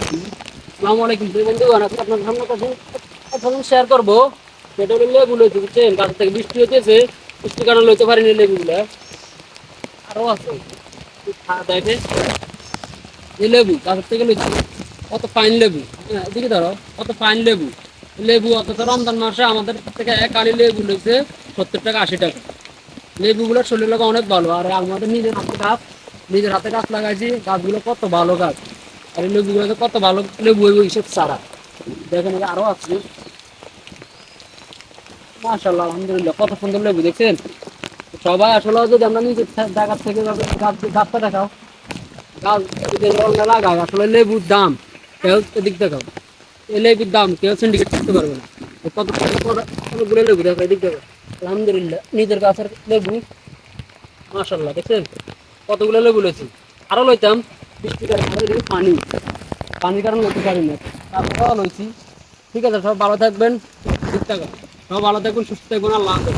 আসসালামু আলাইকুম বন্ধুগণ, আজকে আপনার সামনে কাছে এখন শেয়ার করবো। সেটা হলো লেবু লইতে, বুঝছেন? গাছ থেকে বৃষ্টি হতেছে, বৃষ্টির কারণে লইতে পারিনি লেবুগুলা। আরো আছে দেখে এই লেবু গাছের থেকে লইছি। কত ফাইন লেবু, হ্যাঁ এদিকে ধরো, কত ফাইন লেবু। লেবু অথচ রমজান মাসে আমাদের থেকে এক আড়ি লেবু লইছে 70 টাকা 80 টাকা। লেবুগুলো শরীরের লাগে অনেক ভালো। আর আমাদের নিজের হাতে গাছ লাগাইছি, গাছগুলো কত ভালো গাছ। আর এই লেবুগুলো কত ভালো লেবু হইব এইসব চারা। দেখেন এই যে আরো আছে, মাশাআল্লাহ আলহামদুলিল্লাহ, কত সুন্দর লেবু দেখছেন। সবাই আসলে যদি আমরা নিজের জায়গা থেকে গাছটা দেখাও, গাছ যদি আমরা লাগাই, আসলে লেবুর দাম কেউ এদিক দেখাও, এই লেবুর দাম কেউ সিন্ডিকেট করতে পারবে না। কতগুলো লেবু দেখো এদিক দেখো, আলহামদুলিল্লাহ নিজের গাছের লেবু। মাশাআল্লাহ দেখছেন কতগুলো লেবু লইছি। আরো লইতাম, বৃষ্টির কারণে পানির কারণে লইতে পারি না, তারপরেও লইছি। ঠিক আছে, সব ভালো থাকবেন, ঠিক থাকবেন, সব ভালো থাকবেন, সুস্থ থাকবেন, আল্লাহ হাফেজ।